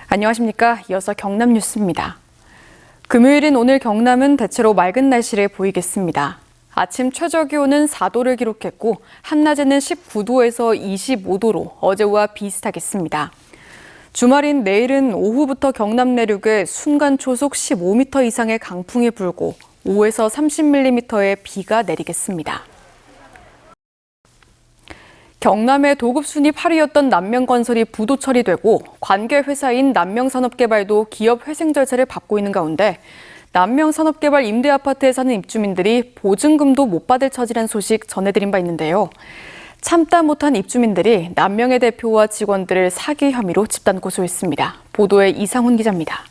안녕하십니까. 이어서 경남 뉴스입니다. 금요일인 오늘 경남은 대체로 맑은 날씨를 보이겠습니다. 아침 최저기온은 4도를 기록했고 한낮에는 19도에서 25도로 어제와 비슷하겠습니다. 주말인 내일은 오후부터 경남 내륙에 순간 초속 15m 이상의 강풍이 불고 5에서 30mm의 비가 내리겠습니다. 경남의 도급 순위 8위였던 남명건설이 부도 처리되고 관계 회사인 남명산업개발도 기업 회생 절차를 밟고 있는 가운데 남명산업개발 임대아파트에 사는 입주민들이 보증금도 못 받을 처지란 소식 전해드린 바 있는데요. 참다 못한 입주민들이 남명의 대표와 직원들을 사기 혐의로 집단 고소했습니다. 보도에 이상훈 기자입니다.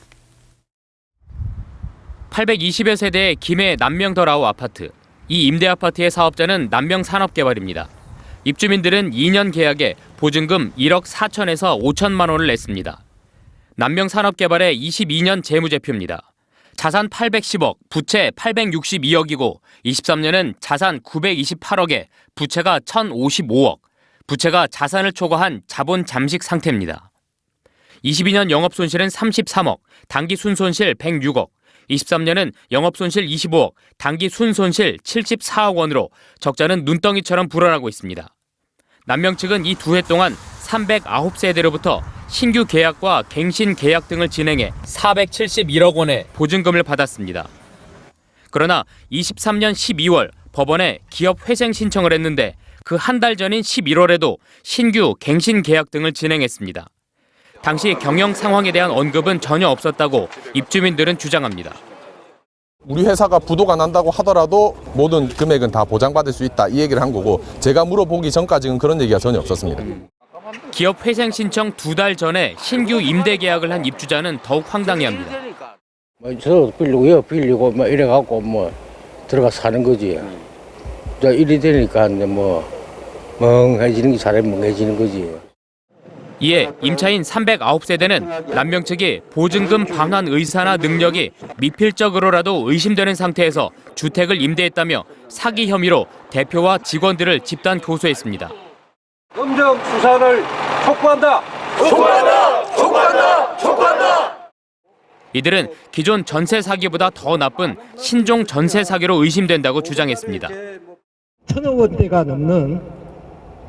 820여 세대의 김해 남명더라우 아파트. 이 임대아파트의 사업자는 남명산업개발입니다. 입주민들은 2년 계약에 보증금 1억 4천에서 5천만 원을 냈습니다. 남명산업개발의 22년 재무제표입니다. 자산 810억, 부채 862억이고 23년은 자산 928억에 부채가 1,055억, 부채가 자산을 초과한 자본 잠식 상태입니다. 22년 영업손실은 33억, 당기 순손실 106억, 23년은 영업손실 25억, 당기 순손실 74억 원으로 적자는 눈덩이처럼 불어나고 있습니다. 남명 측은 이 두 해 동안 309세대로부터 신규 계약과 갱신 계약 등을 진행해 471억 원의 보증금을 받았습니다. 그러나 23년 12월 법원에 기업 회생 신청을 했는데 그 한 달 전인 11월에도 신규 갱신 계약 등을 진행했습니다. 당시 경영 상황에 대한 언급은 전혀 없었다고 입주민들은 주장합니다. 우리 회사가 부도가 난다고 하더라도 모든 금액은 다 보장받을 수 있다, 이 얘기를 한 거고, 제가 물어보기 전까지는 그런 얘기가 전혀 없었습니다. 기업 회생 신청 2달 전에 신규 임대 계약을 한 입주자는 더욱 황당해합니다. 저 빌리고 막 이래갖고 들어가 사는 거지. 일이 되니까 멍해지는 게 사람이 멍해지는 거지. 이에 임차인 309세대는 남명 측이 보증금 반환 의사나 능력이 미필적으로라도 의심되는 상태에서 주택을 임대했다며 사기 혐의로 대표와 직원들을 집단 고소했습니다. 검정 수사를 촉구한다! 촉구한다! 촉구한다! 촉구한다! 이들은 기존 전세 사기보다 더 나쁜 신종 전세 사기로 의심된다고 주장했습니다. 1,000억 원대가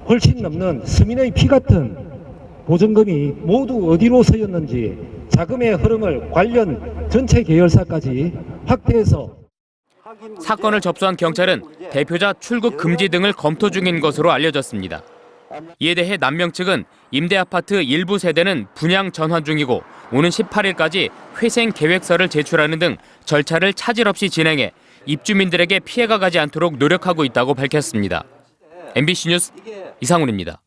훨씬 넘는 서민의 피 같은 보증금이 모두 어디로 서였는지 자금의 흐름을 관련 전체 계열사까지 확대해서 사건을 접수한 경찰은 대표자 출국 금지 등을 검토 중인 것으로 알려졌습니다. 이에 대해 남명 측은 임대아파트 일부 세대는 분양 전환 중이고 오는 18일까지 회생 계획서를 제출하는 등 절차를 차질 없이 진행해 입주민들에게 피해가 가지 않도록 노력하고 있다고 밝혔습니다. MBC 뉴스 이상훈입니다.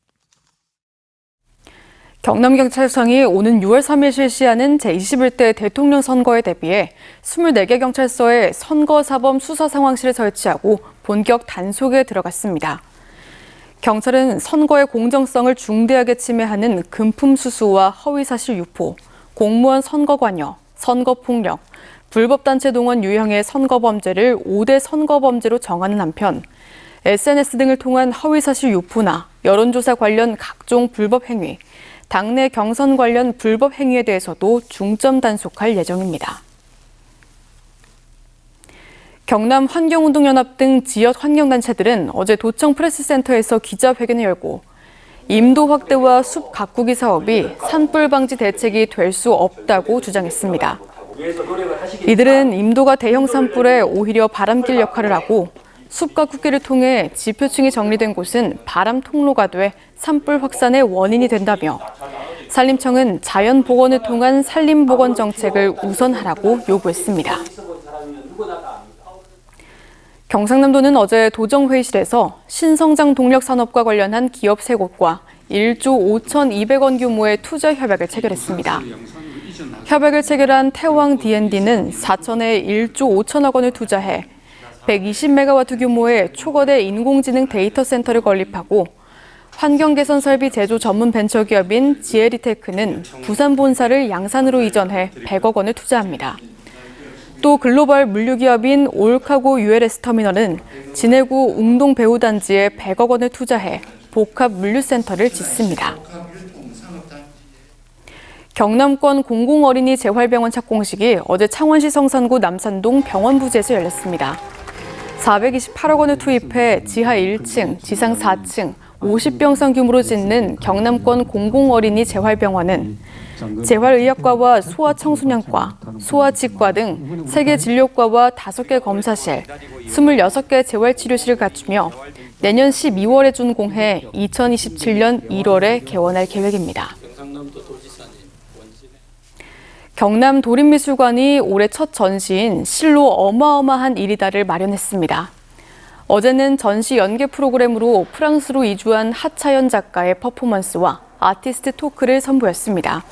경남경찰청이 오는 6월 3일 실시하는 제21대 대통령 선거에 대비해 24개 경찰서에 선거사범 수사상황실을 설치하고 본격 단속에 들어갔습니다. 경찰은 선거의 공정성을 중대하게 침해하는 금품 수수와 허위사실 유포, 공무원 선거관여, 선거폭력, 불법단체 동원 유형의 선거범죄를 5대 선거범죄로 정하는 한편 SNS 등을 통한 허위사실 유포나 여론조사 관련 각종 불법 행위, 당내 경선 관련 불법 행위에 대해서도 중점 단속할 예정입니다. 경남 환경운동연합 등 지역 환경단체들은 어제 도청 프레스센터에서 기자회견을 열고 임도 확대와 숲 가꾸기 사업이 산불 방지 대책이 될 수 없다고 주장했습니다. 이들은 임도가 대형 산불에 오히려 바람길 역할을 하고 숲 가꾸기를 통해 지표층이 정리된 곳은 바람 통로가 돼 산불 확산의 원인이 된다며 산림청은 자연 복원을 통한 산림 복원 정책을 우선하라고 요구했습니다. 경상남도는 어제 도정회의실에서 신성장 동력 산업과 관련한 기업 3곳과 1조 5,200원 규모의 투자 협약을 체결했습니다. 협약을 체결한 태왕 D&D는 사천에 1조 5천억 원을 투자해 120메가와트 규모의 초거대 인공지능 데이터 센터를 건립하고 환경개선 설비 제조 전문 벤처기업인 지에리테크는 부산 본사를 양산으로 이전해 100억 원을 투자합니다. 또 글로벌 물류기업인 올카고 ULS 터미널은 진해구 웅동 배후단지에 100억 원을 투자해 복합 물류센터를 짓습니다. 경남권 공공어린이 재활병원 착공식이 어제 창원시 성산구 남산동 병원 부지에서 열렸습니다. 428억 원을 투입해 지하 1층, 지상 4층, 50병상 규모로 짓는 경남권 공공어린이 재활병원은 재활의학과와 소아청소년과, 소아치과 등 3개 진료과와 5개 검사실, 26개 재활치료실을 갖추며 내년 12월에 준공해 2027년 1월에 개원할 계획입니다. 경남 도립미술관이 올해 첫 전시인 실로 어마어마한 일이다를 마련했습니다. 어제는 전시 연계 프로그램으로 프랑스로 이주한 하차연 작가의 퍼포먼스와 아티스트 토크를 선보였습니다.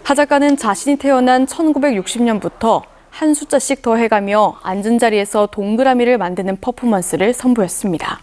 하 작가는 자신이 태어난 1960년부터 한 숫자씩 더해가며 앉은 자리에서 동그라미를 만드는 퍼포먼스를 선보였습니다.